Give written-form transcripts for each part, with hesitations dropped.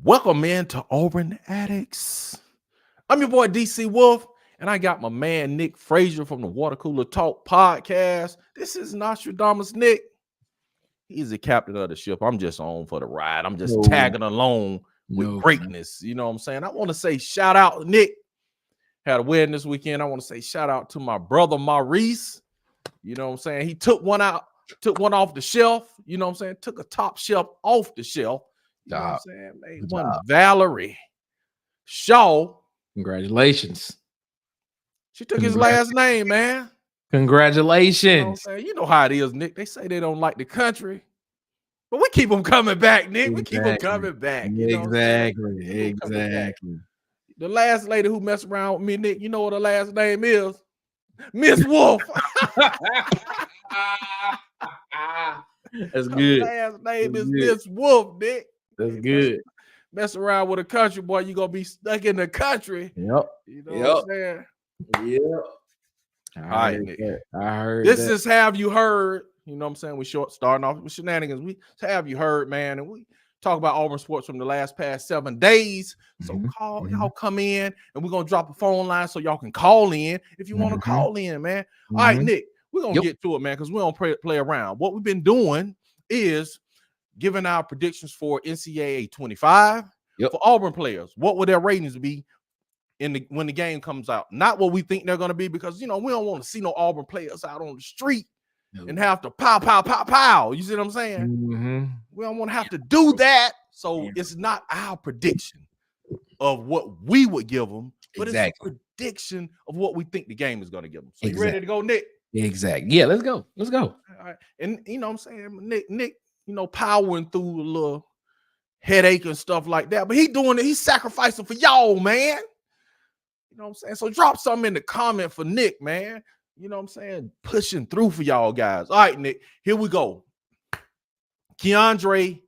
Welcome in to Auburn Addicts. I'm your boy DC Wolf, and I got my man Nick Frazier from the Water Cooler Talk podcast. This is Nostradamus Nick. He's the captain of the ship. I'm just on for the ride. I'm just tagging along with greatness. You know what I'm saying? I want to say shout out, Nick. Had a wedding this weekend. I want to say shout out to my brother Maurice. You know what I'm saying? He took one off the shelf. You know what I'm saying? Took a top shelf off the shelf. You know what I'm saying? Made one Valerie Shaw. Congratulations. She took his last name, man. Congratulations. You know how it is, Nick. They say they don't like the country, but we keep them coming back, Nick. We keep them coming back. You know Exactly. The last lady who messed around with me, Nick, you know what her last name is? Miss Wolf. That's good. Her last name is Miss Wolf, Nick. That's good. Mess around with a country boy, you gonna be stuck in the country. Yep. You know what I'm saying? Yep. All right, Nick. I heard this is Have You Heard? You know what I'm saying? We starting off with shenanigans. We Have You Heard, man, and we talk about Auburn sports from the past 7 days. So y'all come in, and we're gonna drop a phone line so y'all can call in if you want to call in, man. All right, Nick, we're gonna get to it, man, because we don't play around. What we've been doing is giving our predictions for NCAA 25 for Auburn players. What would their ratings be when the game comes out? Not what we think they're going to be, because we don't want to see no Auburn players out on the street and have to pow. You see what I'm saying? We don't want to have to do that. So it's not our prediction of what we would give them, but it's a prediction of what we think the game is going to give them. So you ready to go, Nick? Exactly. Yeah, let's go. All right. And you know what I'm saying, Nick, powering through a little headache and stuff like that, but he's sacrificing for y'all, man. You know what I'm saying? So drop something in the comment for Nick, man. You know what I'm saying? Pushing through for y'all guys. All right, Nick, here we go. Keandre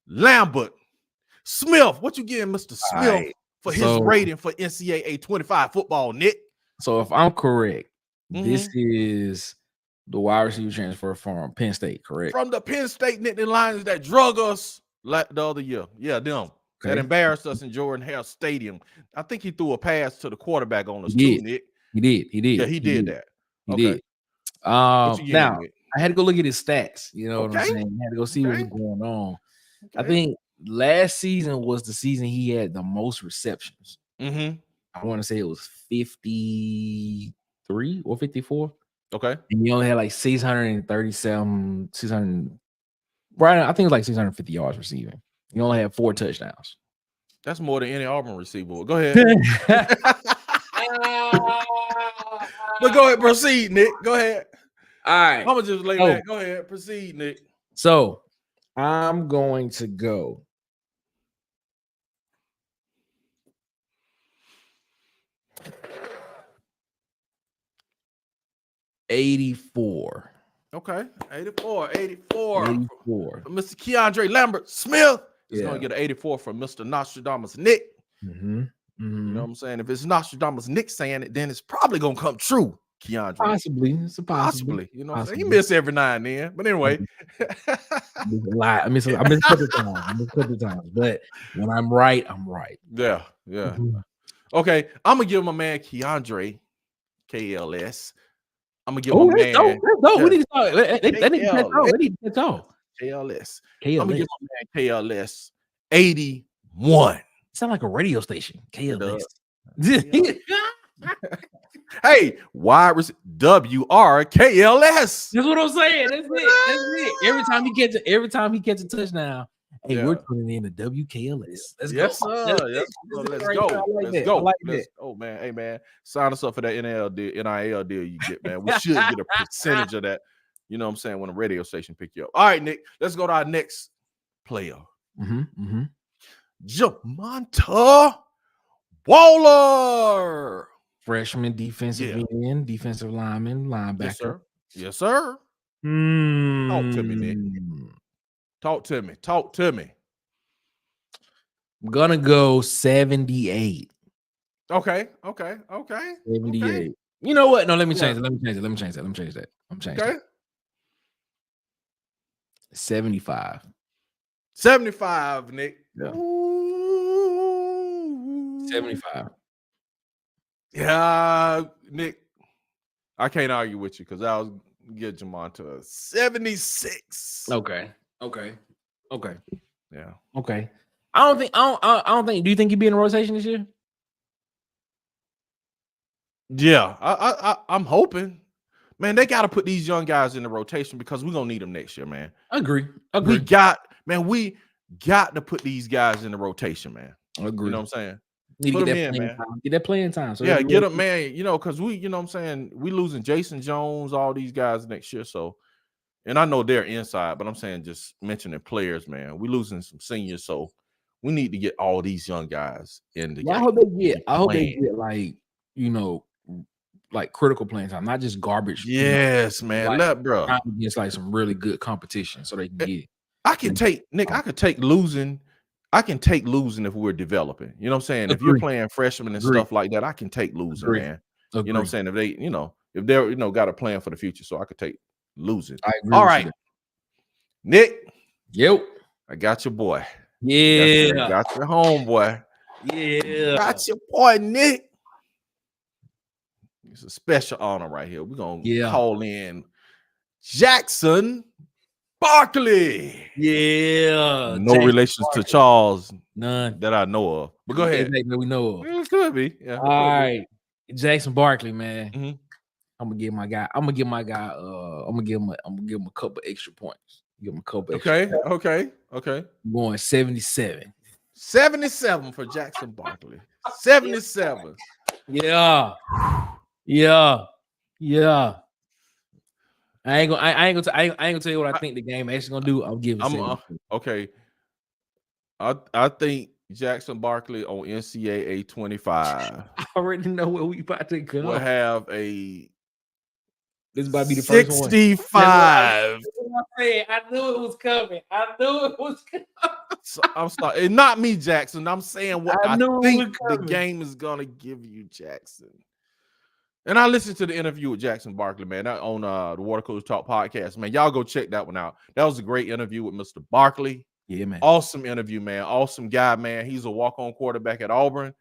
Lambert Smith. What you getting, Mr. Smith, for his rating for NCAA 25 football, Nick? So if I'm correct, this is the wide receiver transfer from Penn State, correct? From the Penn State Nittany Lions that drug us the other year. Yeah, them. That embarrassed us in Jordan Hare Stadium. I think he threw a pass to the quarterback on us too, Nick. He did. Yeah, he did that. He did. Now, I had to go look at his stats. You know what I'm saying? I had to go see what was going on. I think last season was the season he had the most receptions. I want to say it was 53 or 54. Okay. And he only had like 637, 600. Right, I think it was like 650 yards receiving. He only had 4 touchdowns. That's more than any Auburn receiver. Go ahead. But go ahead, proceed, Nick. Go ahead. All right. I'm gonna just lay back. Go ahead, proceed, Nick. So I'm going to go 84. Okay, 84. Mr. Keandre Lambert Smith is going to get an 84 from Mr. Nostradamus Nick. You know what I'm saying? If it's Nostradamus Nick saying it, then it's probably going to come true, Keandre. Possibly. It's possibly. You know what I'm saying? He missed every now and then. But anyway. I miss a couple times. But when I'm right, I'm right. Yeah. Okay, I'm going to give my man Keandre, KLS. I'm gonna give my man. We need to talk. They need to talk. KLS. I'm gonna give my man KLS 81. Sound like a radio station. KLS. Hey, wide receiver WRKLS. That's what I'm saying. That's it. Every time he gets a touchdown, hey, we're tuning in to WKLS. Let's go. Sir. Let's go. Oh man, hey man, sign us up for that NIL deal you get, man. We should get a percentage of that. You know what I'm saying? When a radio station pick you up. All right, Nick. Let's go to our next player. Jamonta Waller, freshman defensive end, defensive lineman, linebacker. Yes, sir. Talk to me, Nick. Talk to me. I'm gonna go 78. Okay. 78. You know what? No, let me change it. Let me change that. I'm changing. Okay. 75. 75, Nick. Yeah. Ooh, 75. Yeah, Nick, I can't argue with you because I was get Jamon to a 76. Okay. Yeah. Okay. I don't think. Do you think he'd be in the rotation this year? Yeah, I'm hoping. Man, they got to put these young guys in the rotation because we're gonna need them next year, man. Agree. We got to put these guys in the rotation, man. Agree. You know what I'm saying? Need to get that playing time. Get that playing time. So yeah, get them, man. You know, because you know what I'm saying, we losing Jason Jones, all these guys next year. So, and I know they're inside, but I'm saying just mentioning players, man. We losing some seniors, so we need to get all these young guys in the game. I hope they get like, you know, like critical playing time, not just garbage. Yes, man. Like, bro. Against like some really good competition so they can get. I can take Nick. I could take losing. I can take losing if we're developing. You know what I'm saying? If you're playing freshmen and stuff like that, I can take losing, man. You know what I'm saying? If they, if they're, got a plan for the future, so I could take losing. I agree. All right, Nick. Yep. I got your boy. Yeah. Got your homeboy. Yeah. Got your boy, Nick. It's a special honor right here. We're going to call in Jackson Barkley. Yeah. No relations to Charles. None. That I know of. But go ahead. That we know of. It could be. Yeah. All right. Jackson Barkley, man. Mm-hmm. I'm gonna give my guy. I'm gonna give him a couple extra points. Give him a couple extra points. Okay. I'm going 77. 77 for Jackson Barkley. 77. Yeah. I ain't gonna tell you what I think the game actually gonna do. I'm giving. Okay. I think Jackson Barkley on NCAA 25. I already know where we about to go. We'll have a. This about to be the first 65. I knew it was coming. So, I'm sorry. It's not me, Jackson. I'm saying what I think the game is gonna give you, Jackson. And I listened to the interview with Jackson Barkley, man, on the Water Cooler Talk podcast. Man, y'all go check that one out. That was a great interview with Mr. Barkley. Yeah, man. Awesome interview, man. Awesome guy, man. He's a walk-on quarterback at Auburn.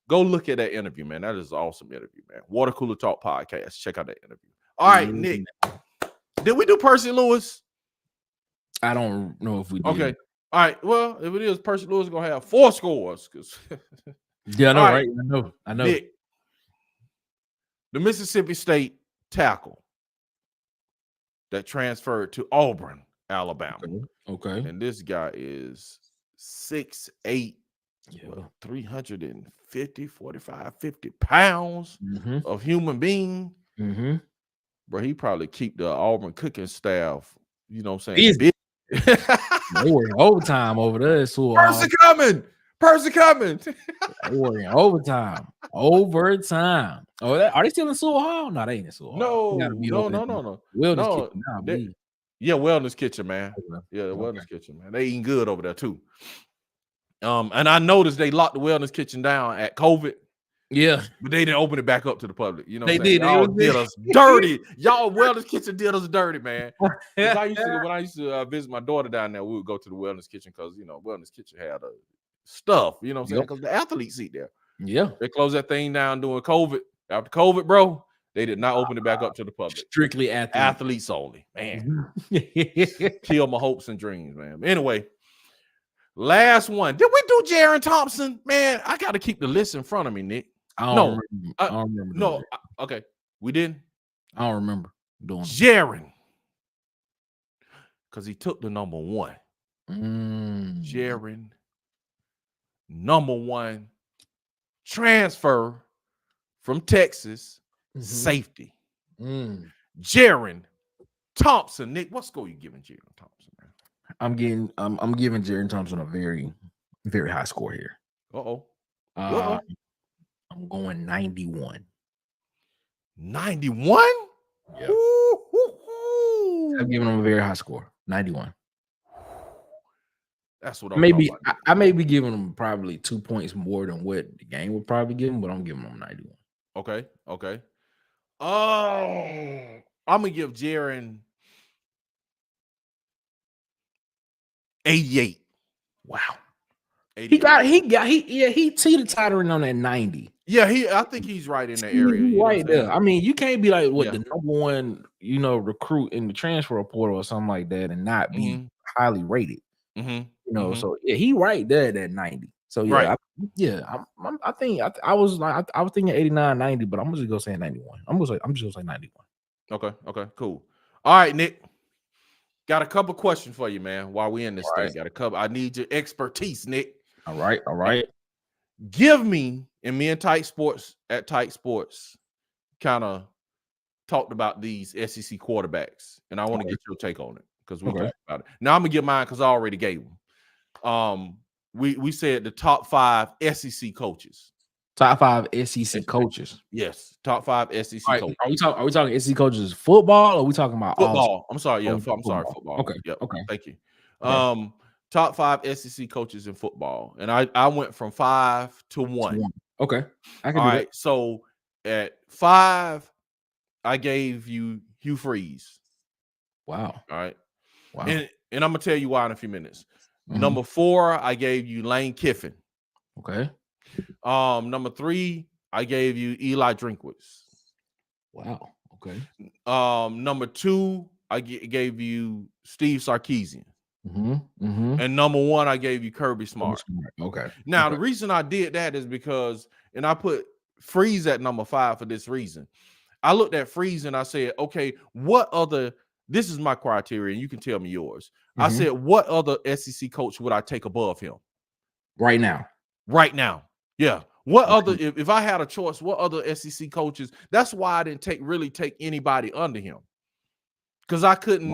Go look at that interview, man. That is an awesome interview, man. Water Cooler Talk podcast. Check out that interview. All right, Nick. Did we do Percy Lewis? I don't know if we did. Okay. All right. Well, if it is, Percy Lewis is gonna have 4 scores. Yeah, I know, right? I know. Nick, the Mississippi State tackle that transferred to Auburn, Alabama. Okay. And this guy is 6'8", 50 pounds of human being. Bro, he probably keep the Auburn cooking staff, you know what I'm saying? They working overtime over there. Percy coming. They working overtime. Oh, are they still in Sewell Hall? No, they ain't in Sewell Hall. No. Wellness Kitchen now, yeah, Wellness Kitchen, man. Yeah, the Wellness Kitchen, man. They eating good over there too. And I noticed they locked the Wellness Kitchen down at COVID. Yeah, but they didn't open it back up to the public. You know, they did. Y'all did us dirty. Y'all Wellness Kitchen did us dirty, man. When I used to visit my daughter down there, we would go to the Wellness Kitchen because Wellness Kitchen had stuff. You know what I'm saying? Because the athletes eat there. Yeah, they closed that thing down during COVID. After COVID, bro, they did not open it back up to the public. Strictly athletes only, man. Kill my hopes and dreams, man. Anyway. Last one. Did we do Jaron Thompson? Man, I got to keep the list in front of me, Nick. I don't remember. No, okay. We didn't? I don't remember doing Jaron. Because he took the number 1. Jaron, number 1, transfer from Texas, safety. Jaron Thompson. Nick, what score you giving Jaron Thompson, man? I'm giving Jaron Thompson a very, very high score here. I'm going 91. 91? Yeah. I'm giving him a very high score. 91. That's what I'm I may be giving him probably 2 points more than what the game would probably give him, but I'm giving him 91. Okay. I'm gonna give Jaron 88. Wow. He teeter-tottering on that 90. Yeah, I think he's right in that area. He's right there. I mean, you can't be like the number one, recruit in the transfer portal or something like that and not be highly rated. So he right there at that 90. So I was thinking 89, 90, but I'm just gonna say 91. I'm just gonna say 91. Okay, cool. All right, Nick. Got a couple questions for you, man. While we in this thing, got a couple. I need your expertise, Nick. All right. Give me, and me and Tight Sports kind of talked about these SEC quarterbacks, and I want to get your take on it because we talked about it. Now I'm gonna get mine because I already gave them. We said the top 5 SEC coaches. Top 5 SEC coaches. Yes, top 5 SEC coaches. Are we talking SEC coaches football, or are we talking about football? I'm sorry, I'm sorry, football. Okay, yep. Okay, thank you. Top 5 SEC coaches in football, and I went from 5 to 1. Okay, I can do that. Right, so at 5, I gave you Hugh Freeze. Wow. All right. Wow. And I'm gonna tell you why in a few minutes. Number 4, I gave you Lane Kiffin. Okay. Number 3, I gave you Eli Drinkwitz. Wow. Okay. Number 2, I gave you Steve Sarkisian. And number 1, I gave you Kirby Smart. Okay. Now, the reason I did that is because, and I put Freeze at number 5 for this reason. I looked at Freeze and I said, okay, this is my criteria, and you can tell me yours. I said, what other SEC coach would I take above him? Right now. Yeah. What other, if I had a choice, what other SEC coaches? That's why I didn't really take anybody under him. Because I couldn't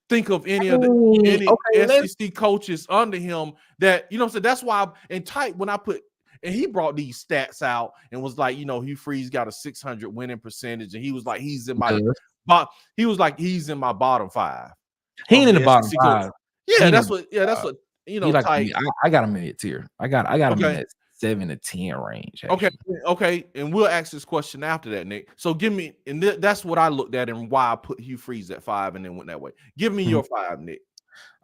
think of any SEC coaches under him that, what I'm saying? That's why and he brought these stats out and was like, Hugh Freeze got a 600 winning percentage, and he was like, he's in my bottom 5. He ain't in the bottom 5. That's what I got him in it tier. I got him in that 7 to 10 range. Actually. Okay. And we'll ask this question after that, Nick. So give me, and that's what I looked at and why I put Hugh Freeze at 5 and then went that way. Give me your 5, Nick.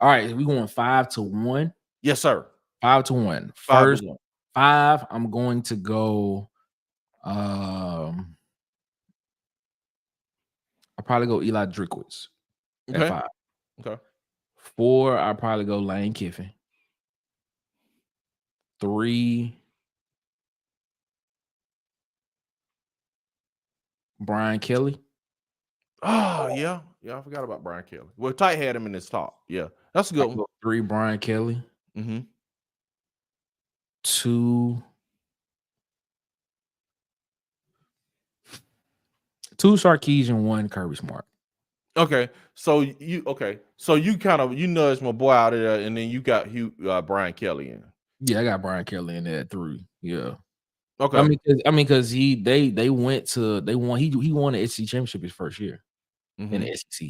All right, we going 5 to 1. Yes, sir. 5 to 1. First 5, I'm going to go. I'll probably go Eli Drinkwitz at 5. Okay. 4, I'll probably go Lane Kiffin. 3, Brian Kelly. Oh, yeah. I forgot about Brian Kelly. Well, Tight had him in his top. Yeah, that's a good one. 3, Brian Kelly. 2, Sarkisian, 1, Kirby Smart. Okay, so you kind of nudged my boy out of there, and then you got Brian Kelly in. Yeah, I got Brian Kelly in there at 3. Yeah. Okay. Because he won the SEC championship his first year in the SEC.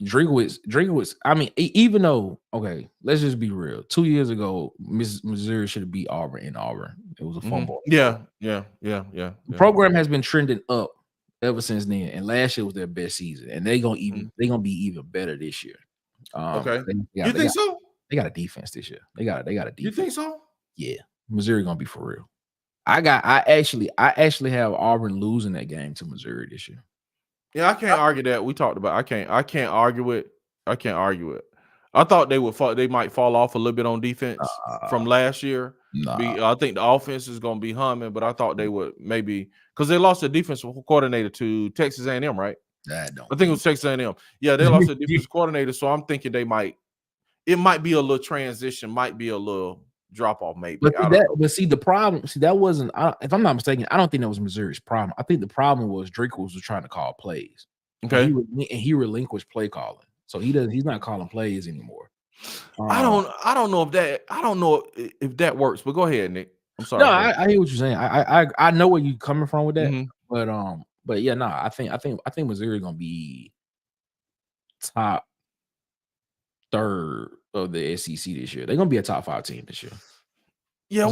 Drinkwitz. I mean, even though, let's just be real. 2 years ago, Missouri should have beat Auburn in Auburn. It was a fumble. Yeah. The program has been trending up ever since then, and last year was their best season, and they're gonna be even better this year. You think so? They got a defense this year. They got a defense. You think so? Yeah, Missouri gonna be for real. I actually have Auburn losing that game to Missouri this year. Yeah, I can't argue that. We talked about. I can't argue it. I thought they might fall off a little bit on defense from last year. I think the offense is going to be humming, but I thought they would maybe because they lost the defensive coordinator to Texas A&M, right? I think it was Texas A&M. Yeah, they lost the defensive coordinator, so I'm thinking it might be a little transition, might be a little drop off, maybe. The problem. That wasn't. If I'm not mistaken, I don't think that was Missouri's problem. I think the problem was Drinkwitz was trying to call plays. Okay, and he relinquished play calling, so he's not calling plays anymore. I don't know if that works, but go ahead, Nick. I'm sorry. No, I hear what you're saying. I know where you're coming from with that, but yeah, no, I think Missouri gonna be top 3rd of the SEC this year. They're gonna be a top 5 team this year. Yeah,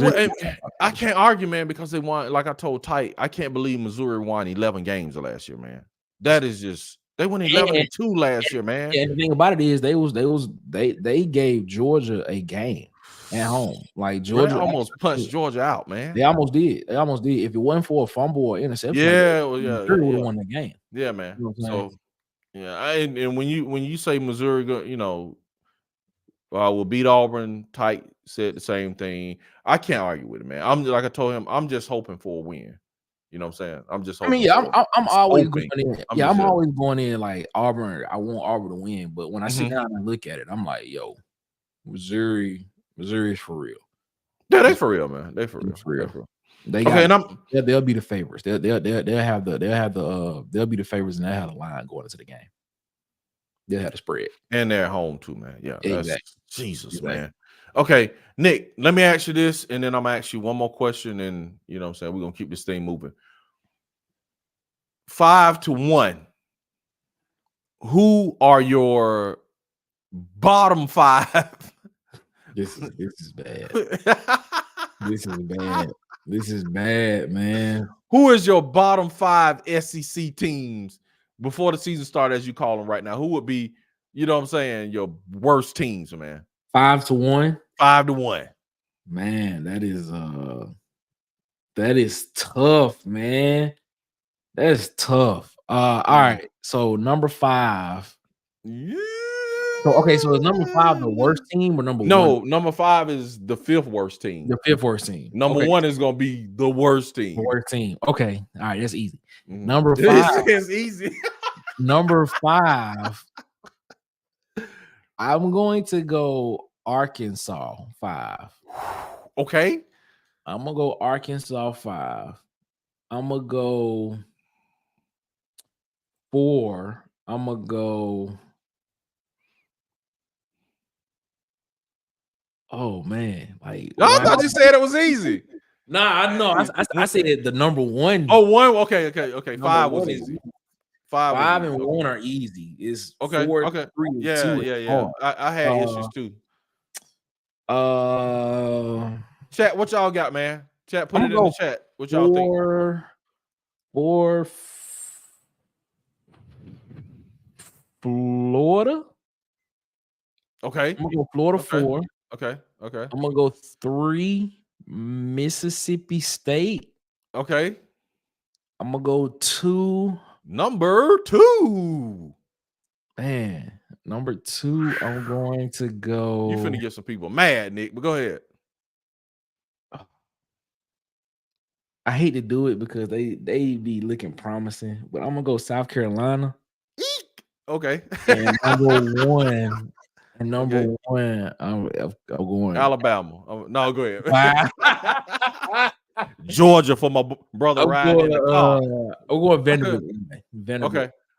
I can't argue, man, because they won. Like I told Tight, I can't believe Missouri won 11 games last year, man. That is just they won 11-2 last year, man. And the thing about it is they gave Georgia a game. at home. Like Georgia Georgia almost punched Georgia out, man. They almost did. If it wasn't for a fumble or interception, Missouri would have won the game. Yeah, man. You know so yeah, and when you say Missouri, will beat Auburn, Tyke said the same thing. I can't argue with it, man. I'm like I told him, I'm just hoping for a win. You know what I'm saying? I'm just hoping. I'm always going in. I'm always going in like Auburn. I want Auburn to win, but when I sit down and look at it, I'm like, yo, Missouri's for real. Yeah, they for real, man. They for real. They they'll be the favorites. They'll be the favorites, and they'll have the line going into the game. They'll have the spread, and they're at home too, man. Yeah, exactly. Jesus, man. Okay, Nick, let me ask you this, and then I'm gonna ask you one more question, and you know what I'm saying, we're gonna keep this thing moving. 5-1. Who are your bottom 5? This is bad. This is bad. This is bad, man. Who is your bottom 5 SEC teams before the season started, as you call them right now? Who would be, you know what I'm saying, your worst teams, man? 5-1. 5-1. Man, that is tough, man. That's tough. All right. So number 5. Yeah. So is number 5 the worst team or number 1? No, number 5 is the 5th worst team. The 5th worst team. Number 1 is gonna be the worst team. The worst team. Okay. All right, that's easy. Number 5 is easy. Number 5. I'm going to go Arkansas 5. Okay. I'm gonna go Arkansas 5. I'm gonna go 4. I'm gonna go. Oh man, like I thought you said it was easy. Nah, I know. I said the number 1. Oh, 1. Okay. 5 was easy. 5 and 1 are easy. It's 4, 3, 2. Yeah. I had issues too. Chat, what y'all got, man? Chat, put it in the chat. What y'all think? 4 Florida. Okay. I'm gonna go Florida 4. Okay. I'm gonna go 3 Mississippi State. Okay. I'm gonna go 2. Number 2. Man, number 2. I'm going to go. You finna get some people mad, Nick, but go ahead. I hate to do it because they be looking promising, but I'm gonna go South Carolina. Okay. And number 1. And number 1, I'm going Alabama. No, go ahead. Georgia for my brother Ryan in the car. I'm going Vanderbilt.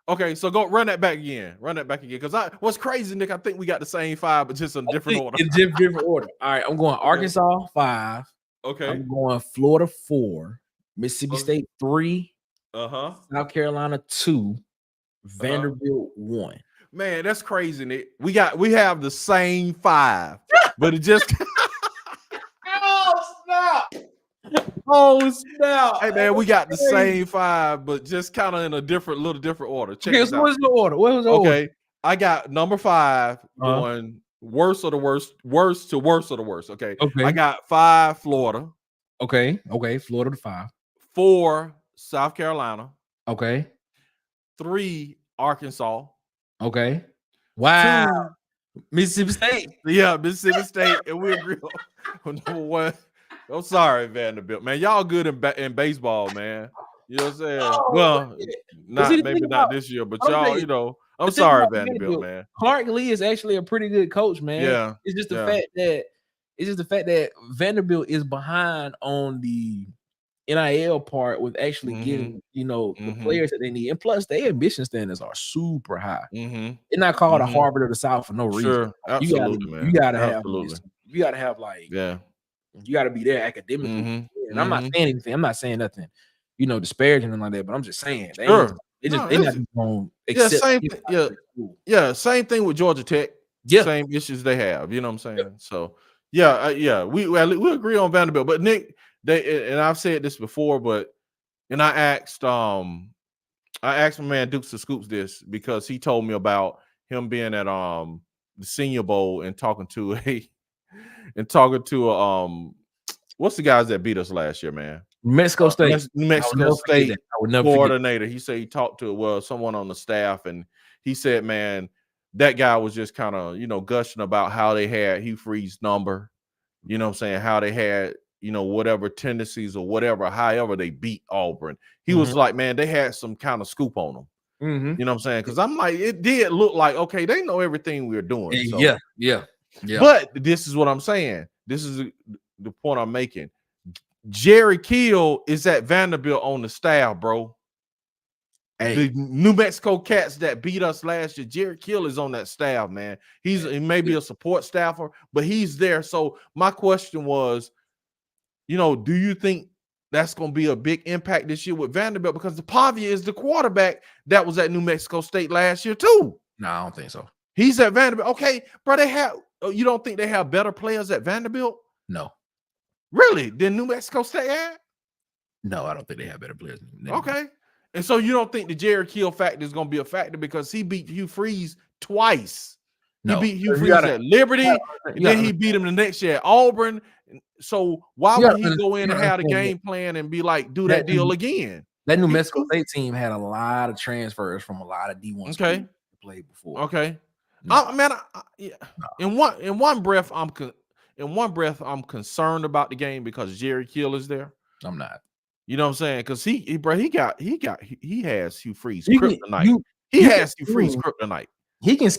Okay. So go run that back again. Because what's crazy, Nick? I think we got the same 5, but just in different order. In different order. All right. I'm going Arkansas 5. Okay. I'm going Florida 4. Mississippi State 3. South Carolina 2. Vanderbilt 1. Man, that's crazy, Nick. We have the same 5, but it just Oh snap! Hey man, we got the same 5, but just kind of in a little different order. Check this out. What's the order? What was the order? I got number 5 going worst of the worst to worst of the worst. Okay. I got 5 Florida. Okay. Florida to 5. 4 South Carolina. Okay. 3 Arkansas. Okay. Wow. 2 Mississippi State. Yeah, Mississippi State, and we agree on number 1. I'm sorry, Vanderbilt, man. Y'all good in baseball, man. You know what I'm saying? Maybe not this year, but y'all, I'm sorry, Vanderbilt, man. Clark Lee is actually a pretty good coach, man. Yeah. It's just the fact that Vanderbilt is behind on the NIL part with actually getting, the players that they need. And plus, their admission standards are super high. They're not called a Harvard of the South for no reason. Sure. Absolutely, man. You gotta be there academically. And I'm not saying anything. I'm not saying nothing, disparaging and like that, but I'm just saying they're not going to accept. Same thing with Georgia Tech. Yeah. Same issues they have. You know what I'm saying? So we agree on Vanderbilt. But Nick, and I've said this before, and I asked my man Dukes to Scoops this because he told me about him being at the Senior Bowl and talking to and talking to what's the guys that beat us last year, man? New Mexico State. New Mexico State coordinator. He said he talked to someone on the staff, and he said, man, that guy was just kind of gushing about how they had Hugh Freeze number, you know what I'm saying, how they had whatever tendencies or whatever, however they beat Auburn. He was like, man, they had some kind of scoop on them. You know what I'm saying? Because I'm like, it did look like, okay, they know everything we're doing. So. Yeah. But this is what I'm saying. This is the point I'm making. Jerry Kill is at Vanderbilt on the staff, bro. Hey. The New Mexico Cats that beat us last year, Jerry Kill is on that staff, man. He may be a support staffer, but he's there. So my question was, do you think that's going to be a big impact this year with Vanderbilt? Because the Pavia is the quarterback that was at New Mexico State last year too. No, I don't think so. He's at Vanderbilt. Okay, bro, you don't think they have better players at Vanderbilt? No. Really? Than New Mexico State had? No, I don't think they have better players. Okay. And so you don't think the Jerry Kill factor is going to be a factor because he beat Hugh Freeze twice. No. He beat Hugh Freeze at Liberty, and then he beat him the next year at Auburn. So why would he go in and have a game plan and be like, do that deal again? That New Mexico State team had a lot of transfers from a lot of D1 schools that played before. Okay. In one breath, I'm concerned about the game because Jerry Kill is there. I'm not. You know what I'm saying? Because he has Hugh Freeze kryptonite. He has Hugh Freeze kryptonite. He can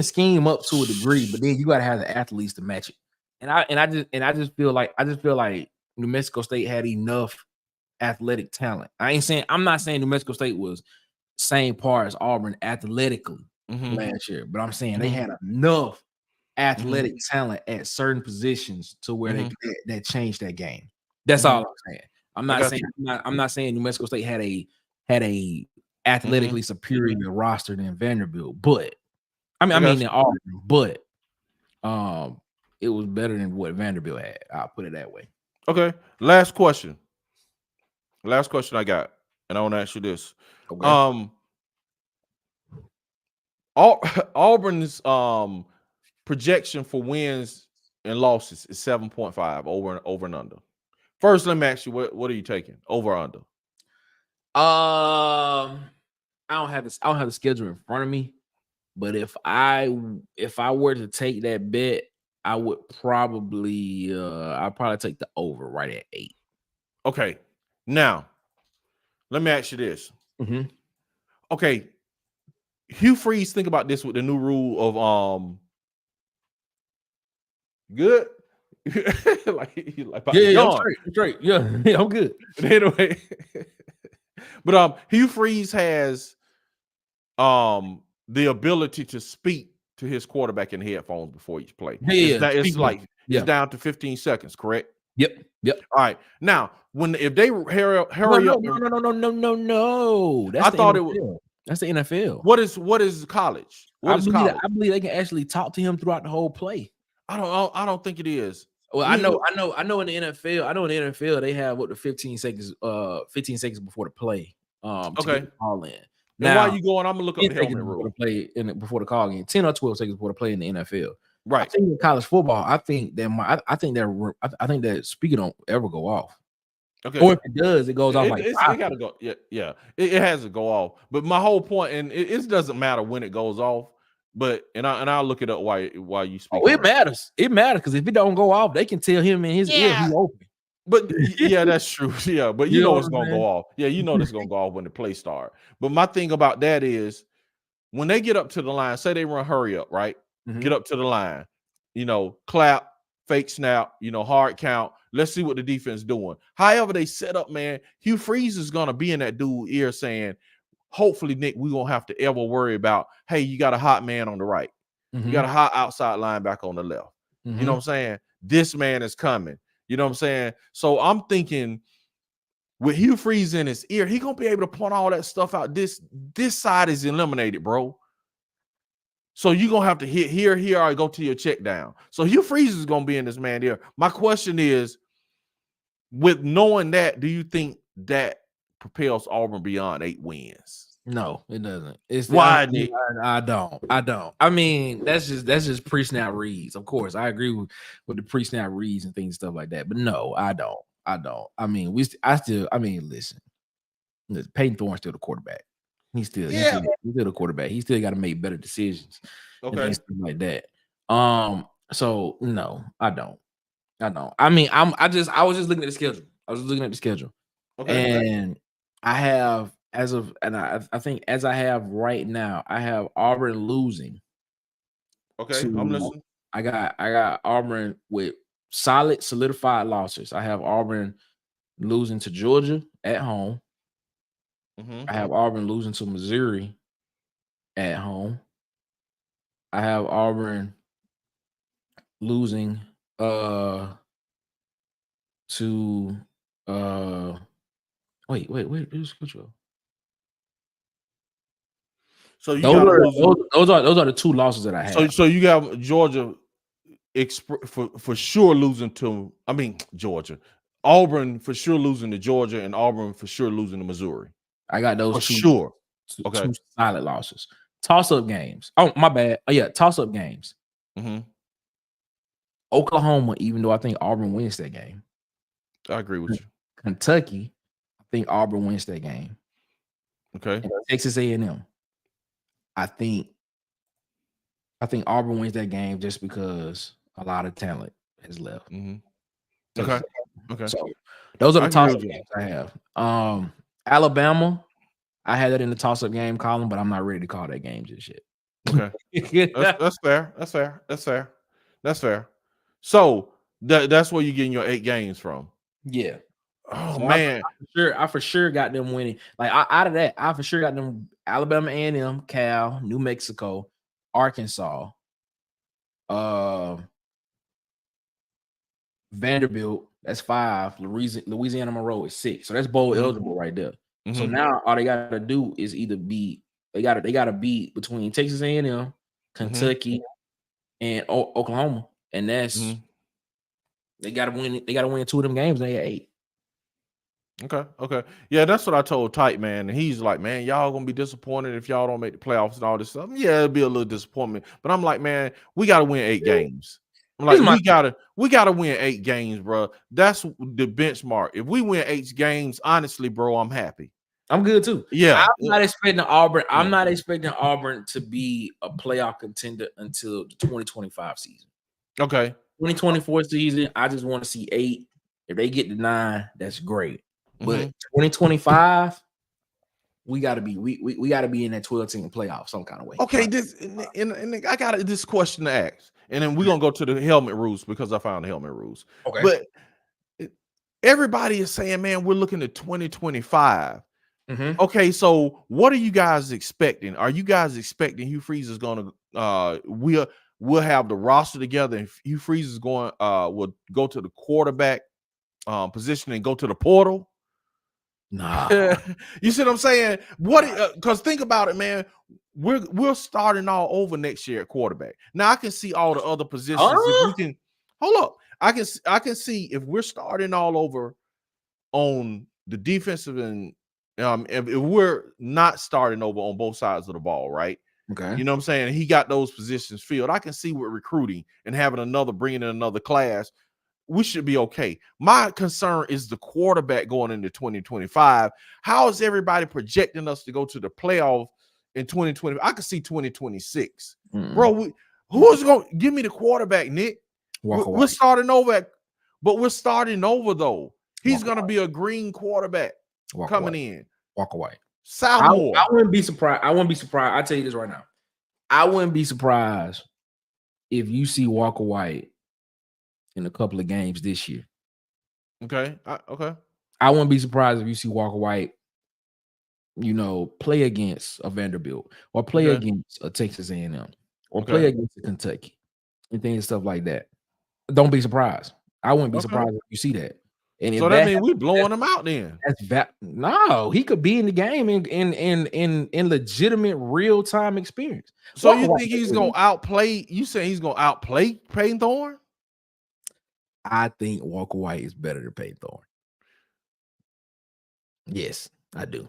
scheme up to a degree, but then you gotta have the athletes to match it. And I just feel like New Mexico State had enough athletic talent. I'm not saying New Mexico State was same par as Auburn athletically last year, but I'm saying they had enough athletic talent at certain positions to where that changed that game. That's all I'm saying. I'm not saying New Mexico State had a athletically superior roster than Vanderbilt, but I mean Auburn, but it was better than what Vanderbilt had. I'll put it that way. Okay. Last question I got, and I want to ask you this. Okay. Auburn's projection for wins and losses is 7.5 over and under. First, let me ask you, what are you taking? Over or under? I don't have the schedule in front of me, but if I were to take that bet, I would probably I'd probably take the over right at 8. Okay. Now, let me ask you this. Okay. Hugh Freeze, think about this with the new rule of good. I'm straight. Yeah, I'm good. Anyway, but Hugh Freeze has the ability to speak to his quarterback in headphones before each play. It's down to 15 seconds, correct? Yep. All right. Now, if they hurry up, no. I thought it was. That's the NFL. What is college? I believe they can actually talk to him throughout the whole play. I don't think it is. Well, I know in the NFL, they have what the 15 seconds before the play. Okay. Call in. Now, while you going, I'm gonna look up the helmet rule. Before the call game, 10 or 12 seconds before the play in the NFL. Right. I think in college football, I think that speaker don't ever go off. Okay. Or if it does, it goes off it gotta go. Yeah. It has to go off. But my whole point, and it doesn't matter when it goes off. But I'll look it up while you speak. Oh, it matters. It matters because if it don't go off, they can tell him in his ear he's open. But yeah, that's true. Yeah, but you know it's gonna go off. Yeah, you know it's gonna go off when the play start. But my thing about that is when they get up to the line, say they run hurry up, right? Get up to the line, clap, fake snap, hard count. Let's see what the defense doing. However they set up, man, Hugh Freeze is gonna be in that dude's ear saying, hopefully, Nick, we won't have to ever worry about, hey, you got a hot man on the right. You got a hot outside linebacker on the left. You know what I'm saying? This man is coming. You know what I'm saying? So I'm thinking with Hugh Freeze in his ear, he going to be able to point all that stuff out. This side is eliminated, bro. So you're going to have to hit here, or go to your check down. So Hugh Freeze is going to be in this man's ear. My question is, with knowing that, do you think that propels Auburn beyond 8 wins? No, it doesn't. It's why, Nick? I don't. I mean, that's just pre-snap reads. Of course, I agree with the pre-snap reads and things, stuff like that. But no, I don't. I mean, I mean, listen, Peyton Thorne's still the quarterback. He's still the quarterback. He still got to make better decisions and things like that. So no, I don't. I mean, I was just looking at the schedule. And I have I think as I have right now, I have Auburn losing. Okay, I'm listening. I got Auburn with solidified losses. I have Auburn losing to Georgia at home. I have Auburn losing to Missouri at home. I have Auburn losing to wait, who's control? So you those are the two losses that I have. So you got Georgia for sure losing to, I mean, Georgia. Auburn for sure losing to Georgia, and Auburn for sure losing to Missouri. I got those for sure. Two solid losses. Toss-up games. Oh, my bad. Oh, yeah, toss-up games. Oklahoma, even though I think Auburn wins that game. I agree with you. Kentucky, I think Auburn wins that game. Okay. And Texas A&M, I think Auburn wins that game just because a lot of talent has left. Okay. So those are the toss-up games I have. Alabama, I had that in the toss-up game column, but I'm not ready to call that game just yet. Okay. That's fair. So that's where you're getting your 8 games from. Yeah. Oh, so man. I for sure got them winning. Like out of that, I for sure got them Alabama A&M, Cal, New Mexico, Arkansas, Vanderbilt, that's 5. Louisiana Monroe is 6. So that's bowl eligible right there. So now all they gotta do is either beat they gotta beat between Texas A&M, Kentucky, and Oklahoma. And that's they gotta win 2 of them games, and they got 8. Okay. Yeah, that's what I told Tight, man. And he's like, man, y'all gonna be disappointed if y'all don't make the playoffs and all this stuff. Yeah, it'll be a little disappointment. But I'm like, man, we gotta win 8 games. I'm like, we gotta win 8 games, bro. That's the benchmark. If we win 8 games, honestly, bro, I'm happy. I'm good too. Yeah, I'm not expecting Auburn. I'm not expecting Auburn to be a playoff contender until the 2025 season. Okay. 2024 season, I just want to see 8. If they get to 9, that's great. But 2025, we gotta be we gotta be in that 12-team playoff some kind of way. Okay, and I got this question to ask, and then we're gonna go to the helmet rules because I found the helmet rules. Okay, but everybody is saying, man, we're looking at 2025. Okay, so what are you guys expecting? Are you guys expecting Hugh Freeze is gonna we'll have the roster together, and Hugh Freeze is going will go to the quarterback position and go to the portal? Nah. You see what I'm saying? What? Because think about it, man. We're starting all over next year at quarterback. Now I can see all the other positions. If we can hold up, I can see if we're starting all over on the defensive and if we're not starting over on both sides of the ball, right? Okay. You know what I'm saying? He got those positions filled. I can see with recruiting and bringing in another class, we should be okay. My concern is the quarterback going into 2025. How is everybody projecting us to go to the playoff in 2020? I could see 2026. Bro, who's going to give me the quarterback, Nick? We're starting over, but we're starting over, though. He's going to be a green quarterback coming in. Walk away. Sophomore. I wouldn't be surprised. I'll tell you this right now. I wouldn't be surprised if you see Walker White in a couple of games this year. Okay. I wouldn't be surprised if you see Walker White, play against a Vanderbilt or play against a Texas A&M or play against a Kentucky and things, stuff like that. Don't be surprised. I wouldn't be surprised if you see that. And so that means we blowing him out then. No, he could be in the game in legitimate real-time experience. So you think he's gonna outplay? You saying he's gonna outplay Peyton Thorne? I think Walker White is better than Peyton Thorne. Yes, I do.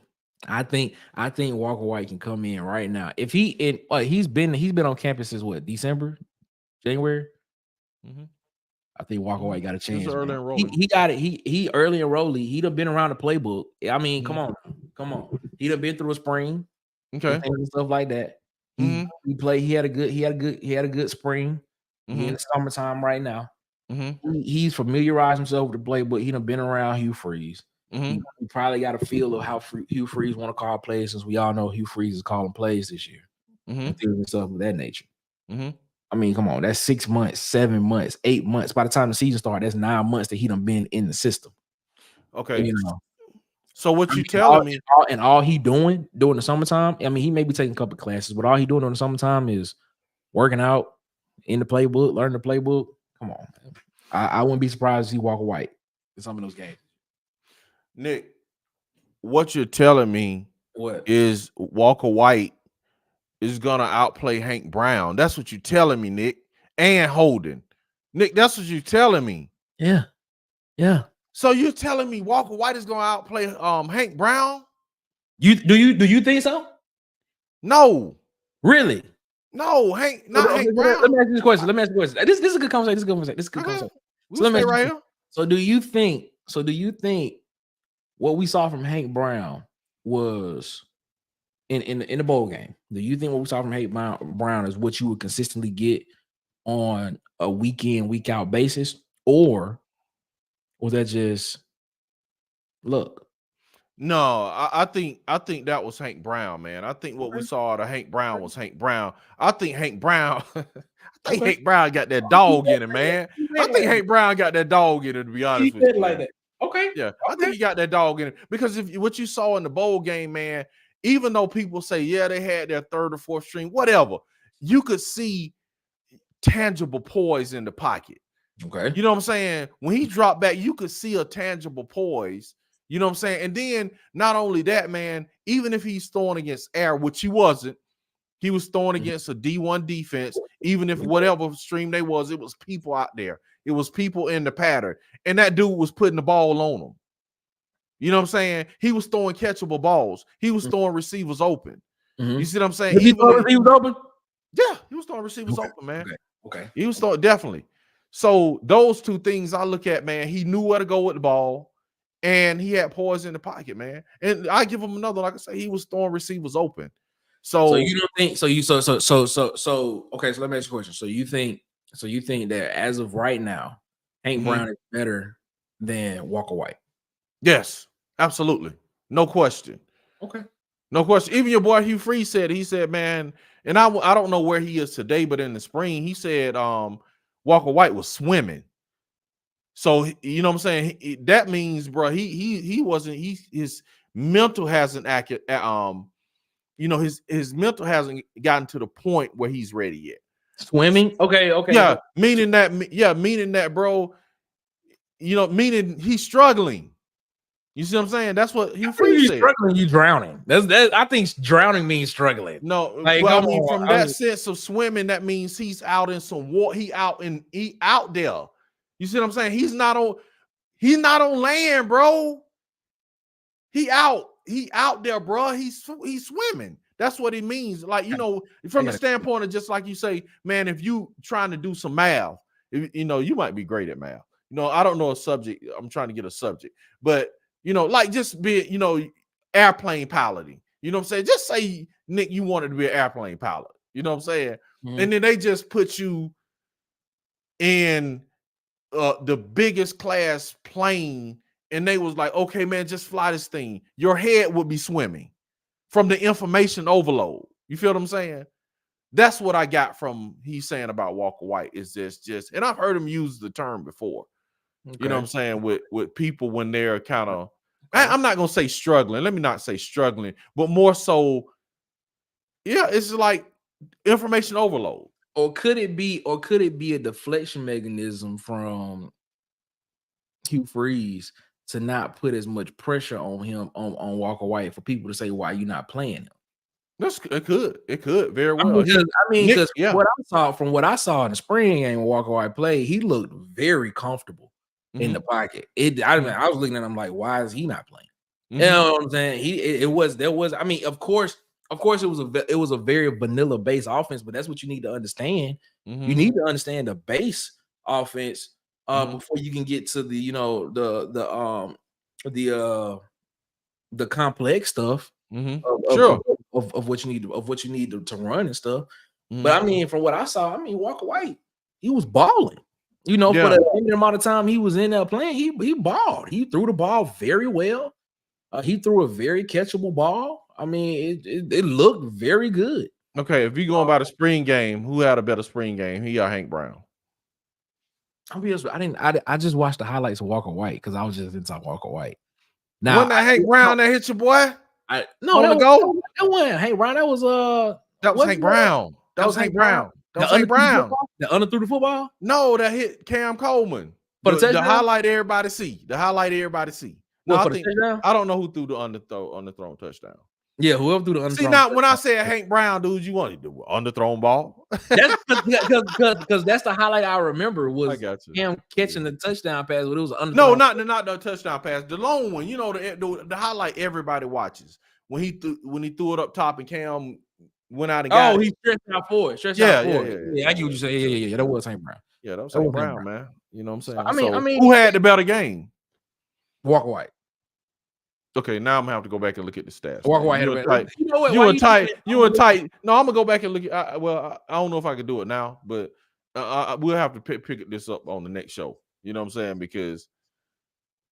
I think Walker White can come in right now. If he's been on campus since what, December, January. I think Walker White got a chance. Early enrollee. He got it. He early enrollee. He'd have been around the playbook. I mean, come on. He'd have been through a spring, okay, and stuff like that. He played. He had a good spring. He in the summertime right now. He's familiarized himself with the playbook. He done been around Hugh Freeze. He probably got a feel of how Hugh Freeze want to call plays, since we all know Hugh Freeze is calling plays this year, and stuff of that nature. I mean, come on, that's 6 months, 7 months, 8 months. By the time the season starts, that's 9 months that he done been in the system. Okay, so what you telling me? All he doing during the summertime? I mean, he may be taking a couple of classes, but all he doing during the summertime is working out in the playbook, learning the playbook. Come on, man. I wouldn't be surprised to see Walker White in some of those games. Nick, what you're telling me is Walker White is gonna outplay Hank Brown. That's what you're telling me, Nick. And Holden. Nick, that's what you're telling me. Yeah. So you're telling me Walker White is gonna outplay Hank Brown? Do you think so? No. Really? No, Hank Brown. Let me ask you this question. This is a good conversation. So let me right here. So do you think what we saw from Hank Brown was in the bowl game? Do you think what we saw from Hank Brown is what you would consistently get on a week in, week out basis, or was that just luck? No, I think that was Hank Brown, man. I think what we saw out of Hank Brown was Hank Brown. I think Hank Brown, Hank Brown got that dog in him, man. I think Hank Brown got that dog in him, to be honest with you. Like that. Okay. Yeah, I think he got that dog in him. Because if what you saw in the bowl game, man, even though people say, yeah, they had their third or fourth string, whatever, you could see tangible poise in the pocket. Okay. You know what I'm saying? When he dropped back, you could see a tangible poise. You know what I'm saying? And then not only that, man, even if he's throwing against air, which he wasn't, he was throwing against a D1 defense, even if whatever stream they was, it was people out there. It was people in the pattern. And that dude was putting the ball on them. You know what I'm saying? He was throwing catchable balls. He was throwing receivers open. You see what I'm saying? He was open? Yeah, he was throwing receivers open, man. Okay. He was throwing, definitely. So those two things I look at, man, he knew where to go with the ball. And he had poise in the pocket, man. And I give him another, like I say, he was throwing receivers open. So you don't think okay, so let me ask you a question. So you think that as of right now, Hank Brown is better than Walker White? Yes, absolutely. No question. Okay. No question. Even your boy Hugh Freeze said, man, and I don't know where he is today, but in the spring, he said Walker White was swimming. So you know what I'm saying? That means, bro, he wasn't, his mental hasn't his mental hasn't gotten to the point where he's ready yet. Swimming? Okay. Yeah, meaning that, bro, meaning he's struggling. You see what I'm saying? That's what Hugh Freeze said. Struggling, you drowning. I think drowning means struggling. No, like, well, I mean, from that sense of swimming, that means he's out in some water. He out there. You see what I'm saying? He's not on land, bro. He out there, bro. He's swimming. That's what it means. Like, from the standpoint of, just like you say, man, if you trying to do some math, you might be great at math. I don't know a subject. I'm trying to get a subject, but like just be, airplane piloting. You know what I'm saying? Just say, Nick, you wanted to be an airplane pilot. You know what I'm saying? And then they just put you in the biggest class plane, and they was like, okay, man, just fly this thing. Your head would be swimming from the information overload. You feel what I'm saying? That's what I got from he's saying about Walker White, is just, and I've heard him use the term before. Okay. You know what I'm saying? With people when they're kind of, I'm not gonna say struggling. Let me not say struggling, but more so, yeah, it's like information overload. Or could it be a deflection mechanism from Hugh Freeze to not put as much pressure on him on Walker White, for people to say, why are you not playing him? It could very well. Because what I saw in the spring game when Walker White played, he looked very comfortable in the pocket. I was looking at him like, why is he not playing? You know what I'm saying? There was. I mean, of course, it was a very vanilla base offense, but that's what you need to understand. You need to understand the base offense before you can get to the the complex stuff of what you need to run and stuff. But I mean, from what I saw, I mean, Walker White, he was balling. For the amount of time he was in there playing, he balled. He threw the ball very well. He threw a very catchable ball. I mean, it looked very good. Okay, if you're going by the spring game, who had a better spring game? He or Hank Brown? I'll be honest, I just watched the highlights of Walker White because I was just into Walker White. Now, wasn't that Hank Brown that hit your boy? That wasn't Hank Brown. That was Hank Brown. That was Hank Brown. That was Hank Brown. The underthrew the football? No, that hit Cam Coleman. The highlight everybody see. No, I don't know who threw the underthrown touchdown. Yeah, whoever threw the underthrown. See, now when I say Hank Brown, dude, you want to do underthrown ball? That's because that's the highlight I remember was him catching the touchdown pass, but it was an no, not the touchdown pass, the long one. You know the highlight everybody watches when he threw it up top and Cam went out and got it. He stretched out forward. Yeah, I get what you say. Yeah, that was Hank Brown. Yeah, that was Hank Brown, man. You know what I'm saying? I mean, who had the better game? Walker White. Okay, now I'm gonna have to go back and look at the stats. Walker White had a better. You were tight. No, I'm gonna go back and look at. I don't know if I can do it now, but we'll have to pick this up on the next show. You know what I'm saying? Because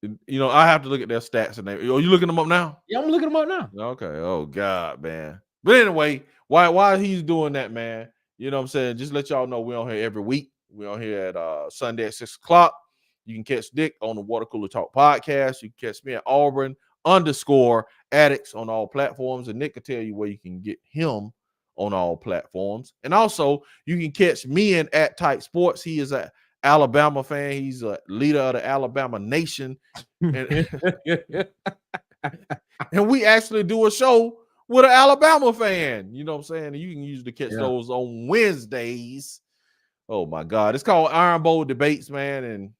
I have to look at their stats and are you looking them up now? Yeah, I'm looking them up now. Okay. Oh God, man. But anyway, while he's doing that, man, you know what I'm saying? Just let y'all know we're on here every week. We're on here at Sunday at 6:00. You can catch Dick on the Water Cooler Talk podcast. You can catch me at Auburn _Addicts on all platforms. And Nick can tell you where you can get him on all platforms. And also, you can catch me in at Tight Sports. He is an Alabama fan. He's a leader of the Alabama Nation. And we actually do a show with an Alabama fan. You know what I'm saying? And you can usually catch those on Wednesdays. Oh, my God. It's called Iron Bowl Debates, man. And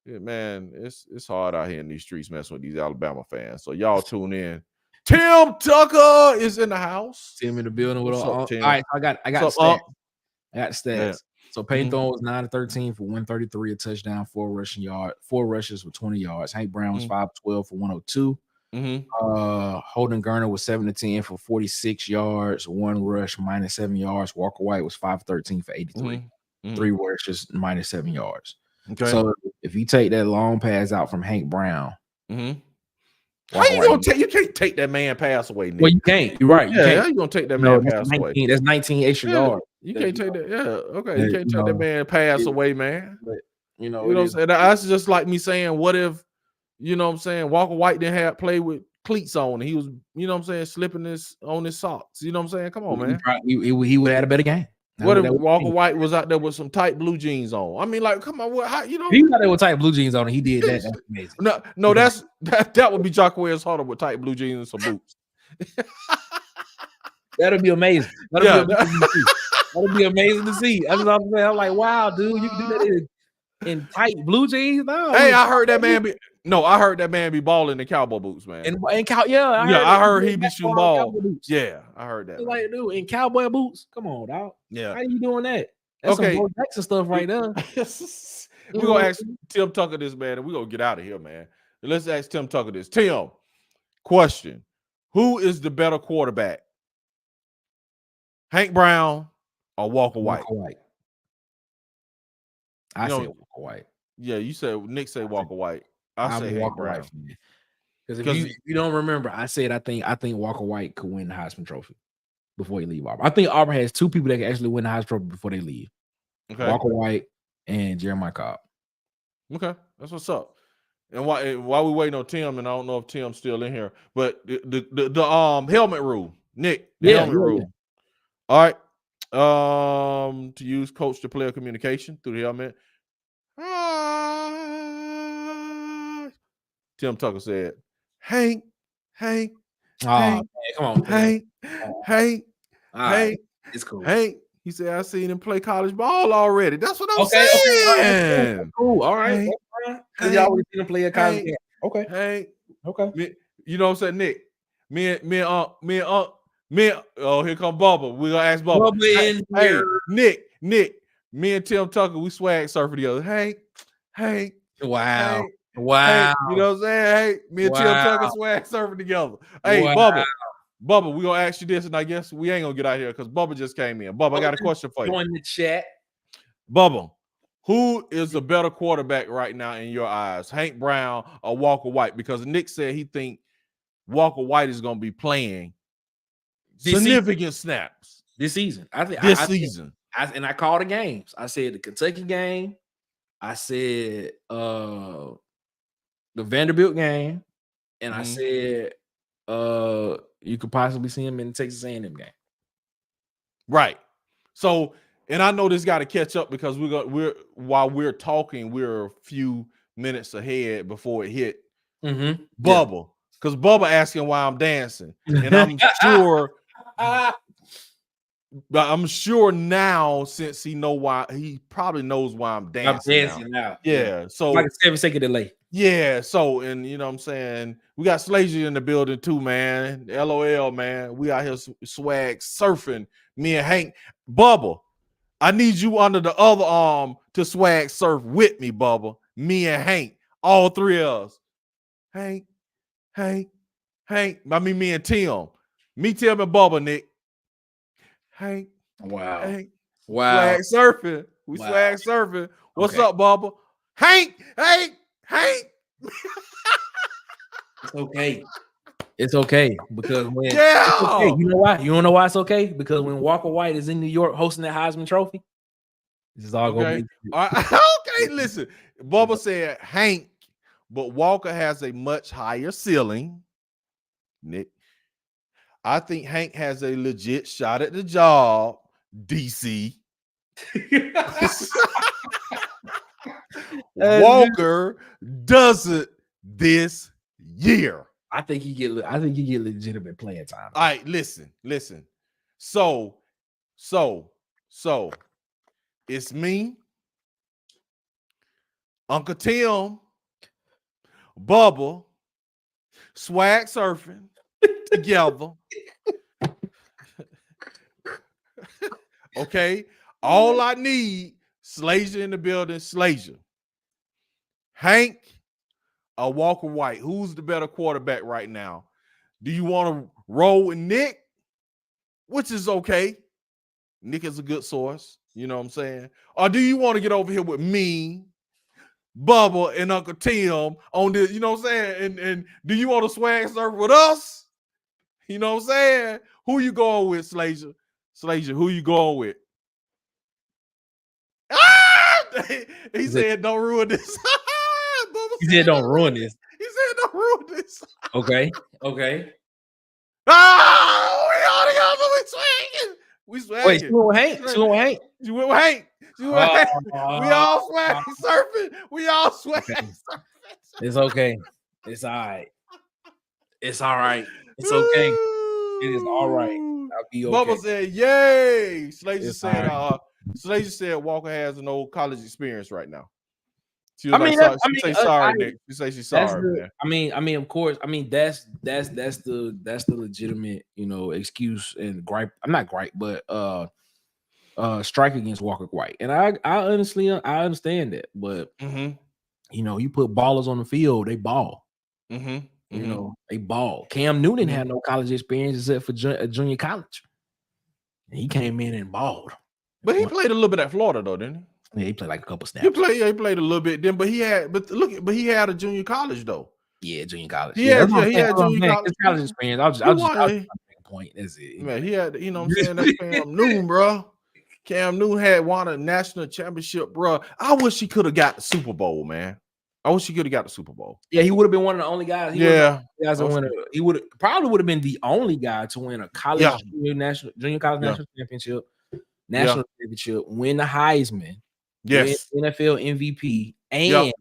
yeah, man, it's hard out here in these streets messing with these Alabama fans. So y'all tune in. Tim Tucker is in the house. Tim in the building with all right. I got stats. I got stats. Yeah. So Peyton Thorne was 9-13 for 133, a touchdown, 4 rushes for 20 yards. Hank Brown was 5-12 for 102. Holden Garner was 7-10 for 46 yards, 1 rush, -7 yards. Walker White was 5-13 for 83, 3 rushes, -7 yards. Okay. So if you take that long pass out from Hank Brown, how you gonna take? You can't take that man pass away, Nick. Well, you can't. You're right. How you gonna take that man pass away? That's 19 extra yards. You can't take that. Yeah, okay. You can't take that man pass away, man. But, you know what I'm saying? That's just like me saying, what if, you know what I'm saying, Walker White didn't have play with cleats on, and he was, you know what I'm saying, slipping on his socks. You know what I'm saying? Come on, man. He would have had a better game. What if Walker White was out there with some tight blue jeans on? I mean, like, come on, how, you know? He was out there with tight blue jeans on, and he did that. That's amazing. No, that would be Jacquez Harder with tight blue jeans and some boots. That'd be amazing. That'd be amazing to see. That's what I'm saying. I'm like, wow, dude, you can do that in tight blue jeans. No, I heard that man be balling in cowboy boots, man. I heard he be shooting ball. Yeah, I heard that. Like, dude, in cowboy boots. Come on, dog. Yeah, how you doing that? That's some Bo Jackson stuff right there. We're gonna ask Tim Tucker this, man, and we're gonna get out of here, man. And let's ask Tim Tucker this. Tim, question: who is the better quarterback, Hank Brown or Walker White? I say Walker White. Yeah, Nick said Walker White. I say Hank Brown. Because if you don't remember, I said I think Walker White could win the Heisman Trophy before he leave Auburn. I think Auburn has 2 people that can actually win the Heisman Trophy before they leave. Okay. Walker White and Jeremiah Cobb. Okay, that's what's up. And while we waiting on Tim, and I don't know if Tim's still in here, but the helmet rule, Nick. Helmet rule. All right. To use coach to player communication through the helmet. Tim Tucker said, Hank. Man, come on. Hank. It's cool. Hank. He said, I seen him play college ball already. That's what I'm saying. Okay. Cool. All right. Y'all already seen him play a college game. Okay. Hank. Okay. You know what I'm saying, Nick? Oh, here come Bubba. We're gonna ask Bubba. Hey, Nick, me and Tim Tucker, we swag surfing together. Hey, wow. Hey, you know what I'm saying? Hey, me and Tim Tucker swag surfing together. Hey, Bubba, we're gonna ask you this, and I guess we ain't gonna get out here because Bubba just came in. Bubba, I got a question for you. Join the chat. Bubba, who is the better quarterback right now in your eyes, Hank Brown or Walker White? Because Nick said he think Walker White is going to be playing significant snaps this season. I think this season. I called the games. I said the Kentucky game. I said the Vanderbilt game, and I said you could possibly see him in the Texas A&M game. Right. So. And I know this got to catch up because while we're talking, we're a few minutes ahead before it hit Bubba. Because Bubba asking why I'm dancing. And I'm sure now, since he probably knows why I'm dancing now. Yeah. So like a 7-second delay. Yeah. So, and you know what I'm saying? We got Slager in the building too, man. LOL, man. We out here swag surfing. Me and Hank. Bubba. I need you under the other arm to swag surf with me, Bubba. Me and Hank, all three of us. Hank. I mean, me and Tim. Me, Tim, and Bubba, Nick. Hank. Wow. Hank. Wow. Swag surfing. We swag surfing. What's up, Bubba? Hank. It's okay. It's okay because when you know why? You don't know why it's okay? Because when Walker White is in New York hosting that Heisman Trophy, this is all gonna be okay. Listen, Bubba said Hank, but Walker has a much higher ceiling. Nick, I think Hank has a legit shot at the job. DC. Walker doesn't this year. I think he get legitimate playing time. All right, listen. So it's me, Uncle Tim, Bubba, swag surfing together. Okay, all I need, Slager in the building, Slager. Hank or Walker White, who's the better quarterback right now? Do you want to roll with Nick? Which is okay. Nick is a good source. You know what I'm saying? Or do you want to get over here with me, Bubba, and Uncle Tim on this? You know what I'm saying? And do you want to swag surf with us? You know what I'm saying? Who you going with, Slager? Who you going with? He said, "Don't ruin this." He said, "Don't ruin this." He said, "Don't ruin this." Okay. Oh, we swinging. Wait, you went with Hank? You went with Hank. We all swag surfing. We all swag surfing. It's okay. It's all right. It's all right. It's okay. It is all right. I'll be okay. Bubba said, "Yay!" Slager said Walker has an old college experience right now. She say sorry, Nick. She say she's sorry, man. I mean, of course. I mean, that's the legitimate, excuse and gripe. I'm not gripe, but strike against Walker White. And I honestly, I understand that. But you put ballers on the field, they ball. They ball. Cam Newton had no college experience except for junior college. And he came in and balled. But he played a little bit at Florida, though, didn't he? Yeah, he played like a couple snaps. He played a little bit then, but he had a junior college though. Yeah, junior college. He had junior college experience. I'll just make a point. That's it. Man, he had, you know what I'm saying? That's Cam Newton, bro. Cam Newton had won a national championship, bro. I wish he could have got the Super Bowl, man. I wish he could have got the Super Bowl. Yeah, he would have been one of the only guys. He would have been the only guy to win a college junior college national championship, championship, win the Heisman, win NFL MVP, and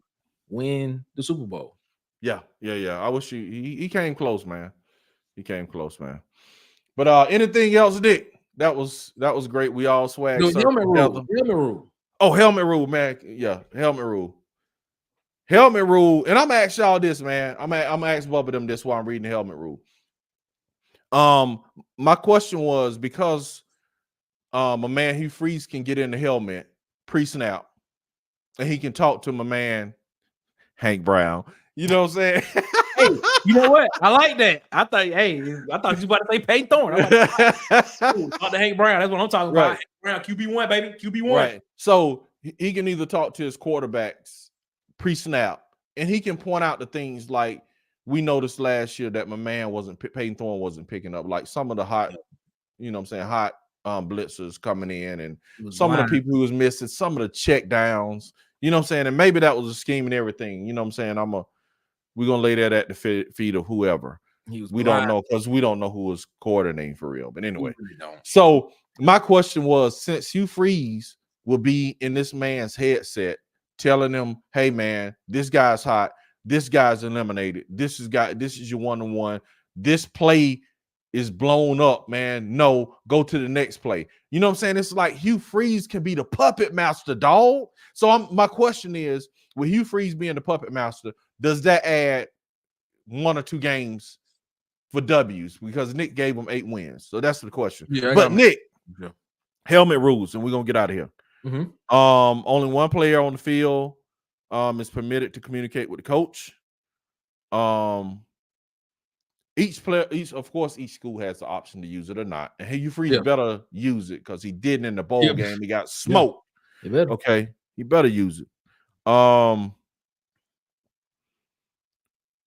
win the Super Bowl. Yeah. I wish he came close, man. But anything else, Dick? That was great. We all swag. Helmet rule. Oh, helmet rule, man. Yeah, helmet rule. Helmet rule, and I'm gonna ask y'all this, man. I'm gonna ask Bubba them this while I'm reading the helmet rule. My question was because a man Hugh Freeze can get in the helmet pre-snap, and he can talk to my man Hank Brown. You know what I'm saying? Hey, you know what? I like that. I thought you about to say Peyton Thorne. I'm like, talk to Hank Brown. That's what I'm talking about. Hank Brown, QB1, baby. QB1. Right. So he can either talk to his quarterbacks pre-snap, and he can point out the things like we noticed last year that my man Peyton Thorne wasn't picking up, like some of the hot, you know what I'm saying, hot blitzers coming in, and some of the people who was missing, some of the check downs, you know what I'm saying, and maybe that was a scheme and everything, you know what I'm saying. We're gonna lay that at the feet of whoever. We don't know, because we don't know who was coordinating for real. But anyway, so my question was, since Hugh Freeze will be in this man's headset telling him, hey man, this guy's hot, this guy's eliminated, this is your one-on-one, this play is blown up, man. No, go to the next play. You know what I'm saying? It's like Hugh Freeze can be the puppet master, dog. So my question is, with Hugh Freeze being the puppet master, does that add 1 or 2 games for W's? Because Nick gave him 8 wins. So that's the question. Yeah, but Nick, helmet rules, and we're gonna get out of here. Only one player on the field is permitted to communicate with the coach. Of course, each school has the option to use it or not. And Hugh Freeze better use it, because he didn't in the bowl game. He got smoked. Okay, he better use it.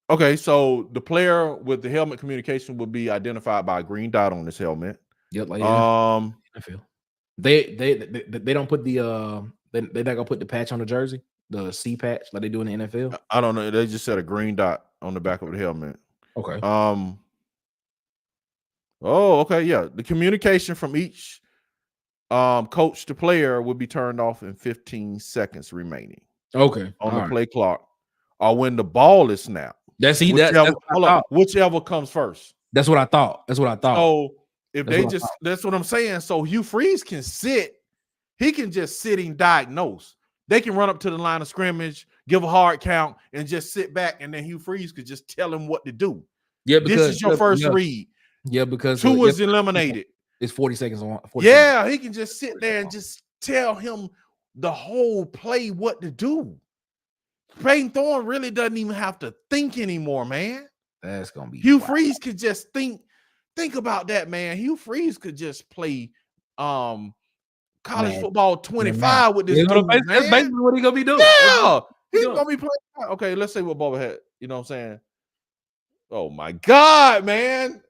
Okay, so the player with the helmet communication will be identified by a green dot on his helmet. Yep. Like NFL. They don't put the they're not gonna put the patch on the jersey, the C patch, like they do in the NFL. I don't know. They just said a green dot on the back of the helmet. Okay. Oh, okay. Yeah, the communication from each coach to player will be turned off in 15 seconds remaining. Okay. On the play clock, or when the ball is snapped. Whichever comes first. That's what I thought. So that's what I'm saying. So Hugh Freeze can sit, he can just sit and diagnose. They can run up to the line of scrimmage, give a hard count, and just sit back, and then Hugh Freeze could just tell him what to do. Yeah, because this is your first read. Yeah, because 2 was eliminated. It's 40 seconds on. He can just sit there and just tell him the whole play what to do. Peyton Thorne really doesn't even have to think anymore, man. That's gonna be Hugh Freeze could just think about that, man. Hugh Freeze could just play college football 25 with this dude, man. That's basically what he's gonna be doing. Yeah, he's gonna be playing. Okay, let's say what Bubba had. You know what I'm saying? Oh my God, man!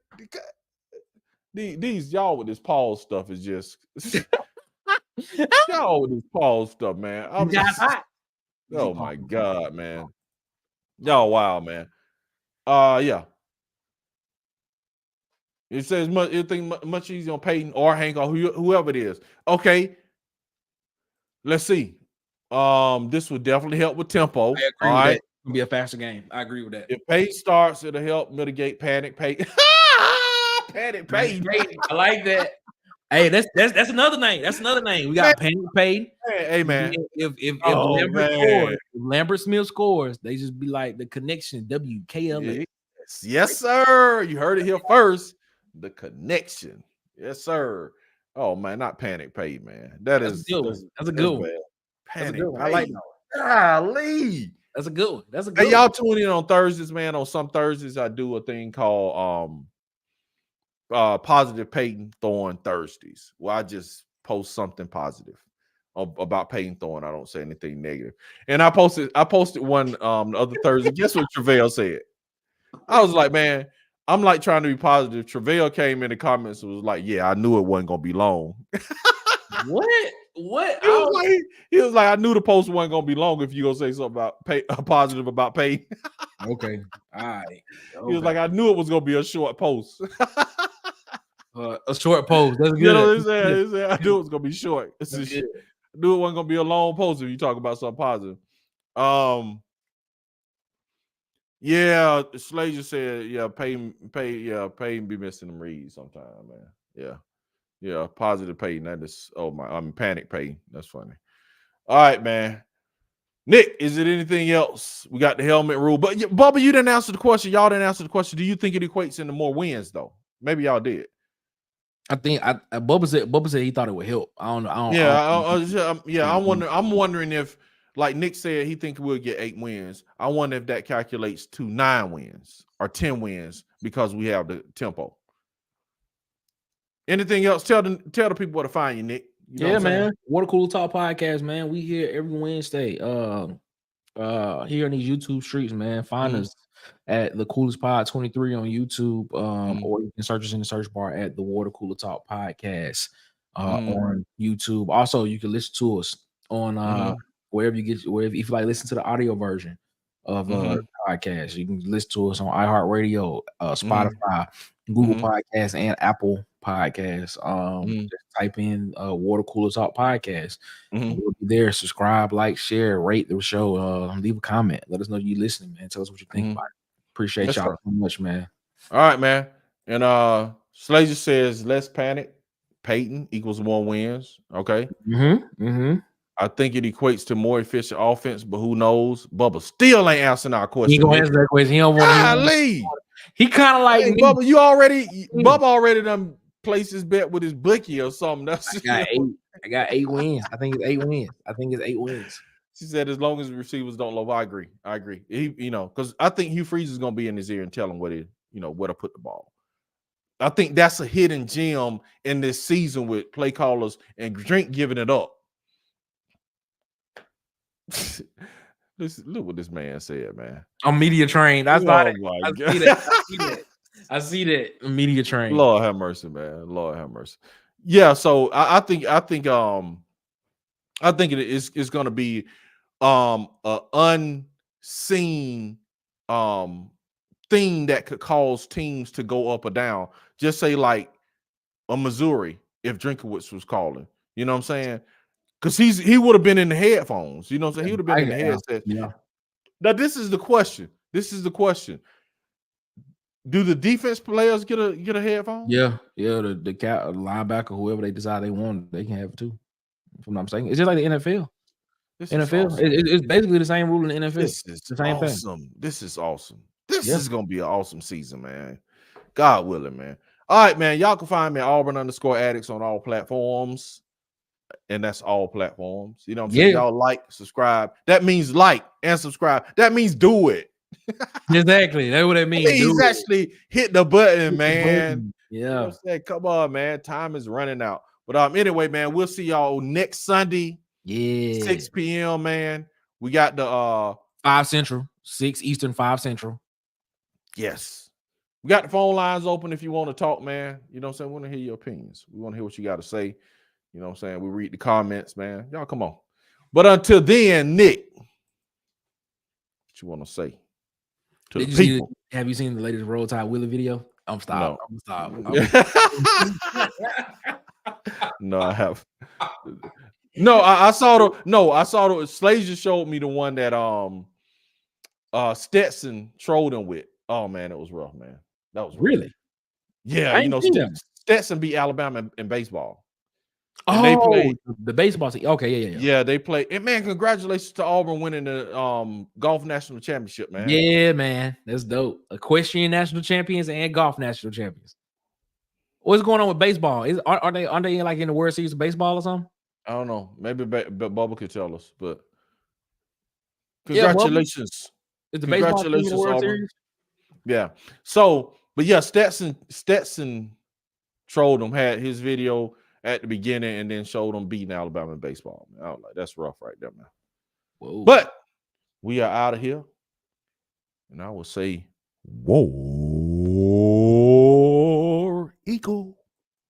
These y'all with this pause stuff is just y'all with this pause stuff, man. Oh my God, man. Y'all wild, man. Yeah. It says much easier on Peyton or Hank or whoever it is. Okay. Let's see. This would definitely help with tempo. I agree with that. It's gonna be a faster game. I agree with that. If Peyton starts, it'll help mitigate panic. Peyton. Panic Peyton. I like that. Hey, that's another name. That's another name. We got Panic Peyton. Hey, man. If Lambert Smith scores, they just be like the connection WKLA. Yes, sir. You heard it here first. The connection. Yes, sir. Oh man, not Panic Peyton, man. That's a good one. Panic. I like that. Golly. That's a good one. That's a good one. Y'all tune in on Thursdays, man. On some Thursdays, I do a thing called Positive Peyton Thorne Thursdays, where I just post something positive about Peyton Thorne. I don't say anything negative. And I posted one the other Thursday. Guess what Travell said? I was like, man, I'm like trying to be positive. Travell came in the comments and was like, yeah, I knew it wasn't gonna be long. What? He was like, I knew the post wasn't gonna be long if you gonna say something about positive about Peyton. Okay. All right. He was like, I knew it was gonna be a short post. A short post. That's good. You know what I'm saying? I knew it was gonna be short. I knew it wasn't gonna be a long post if you talk about something positive. Yeah, Slager said, yeah, Peyton be missing them reads sometime, man. Yeah, positive Peyton. That is, Panic Peyton. That's funny. All right, man. Nick, is it anything else? We got the helmet rule, but Bubba, you didn't answer the question. Y'all didn't answer the question. Do you think it equates into more wins though? Maybe y'all did. I think Bubba said he thought it would help. I don't know. I'm wondering if, like Nick said, he think we'll get 8 wins. I wonder if that calculates to 9 wins or 10 wins because we have the tempo. Anything else? Tell the people where to find you, Nick. You know man. Water Cooler Talk Podcast, man. We here every Wednesday. Here in these YouTube streets, man. Find us at the Coolest Pod 23 on YouTube. Or you can search us in the search bar at the Water Cooler Talk Podcast on YouTube. Also, you can listen to us on wherever if you like listen to the audio version of podcast. You can listen to us on iHeartRadio, Spotify, Google Podcasts, and Apple Podcasts. Just type in Water Cooler Talk Podcast. We'll be there. Subscribe, like, share, rate the show, leave a comment. Let us know you listening, man. Tell us what you think about it. Appreciate y'all so much, man. All right, man. And Slager says less panic. Peyton equals 1 wins. Okay. I think it equates to more efficient offense, but who knows? Bubba still ain't answering our question. He gonna answer that question. He don't want to. He kind of like me. Bubba. Bubba already done placed his bet with his bookie or something. That's I got 8 wins. I think it's 8 wins. She said as long as the receivers don't love. I agree. He, because I think Hugh Freeze is gonna be in his ear and tell him where to put the ball. I think that's a hidden gem in this season with play callers and Drink giving it up. Look what this man said, man. I'm media trained. That's not I see that. Media trained. Lord have mercy, man. Lord have mercy. Yeah, so I think it's gonna be an unseen thing that could cause teams to go up or down. Just say like a Missouri if Drinkowitz was calling. You know what I'm saying? Because he would have been in the headphones. You know what I'm saying? He would have been in the headset. Yeah. Now this is the question. Do the defense players get a headphone? Yeah. The linebacker, whoever they decide they want, they can have it too. If I'm not mistaken, it's just like the NFL. It's basically the same rule in the NFL. This is the same thing. This is awesome. This is gonna be an awesome season, man. God willing, man. All right, man. Y'all can find me at Auburn_Addicts on all platforms. And that's all platforms. You know what I'm saying? Y'all like, subscribe. That means like and subscribe. That means do it. Exactly. That's what it means. He's actually hit the button, man. Yeah. You know what I'm saying? Come on, man. Time is running out. But anyway, man, we'll see y'all next Sunday. 6 p.m. man. We got the 5 Central, 6 Eastern, 5 Central. Yes. We got the phone lines open if you want to talk, man. You know what I'm saying? We want to hear your opinions. We want to hear what you got to say. You know what I'm saying? We read the comments, man. Y'all come on. But until then, Nick, what you want to say to the people? Have you seen the latest Roll Tide Willie video? I'm stopped. No, I have. No, I saw the. Slager showed me the one that Stetson trolled him with. Oh man, it was rough, man. That was rough. Really. Yeah, Stetson beat Alabama in baseball. And they played the baseball team. Okay, yeah. They play. And man, congratulations to Auburn winning the golf national championship, man. Yeah, man, that's dope. Equestrian national champions and golf national champions. What's going on with baseball? Aren't they like in the World Series of baseball or something? I don't know. Maybe Bubba could tell us. But congratulations. Is the baseball team in the World Series? Yeah. So, but yeah, Stetson trolled him. Had his video at the beginning and then showed them beating Alabama in baseball. I was like, that's rough right there, man. Whoa. But we are out of here. And I will say, whoa.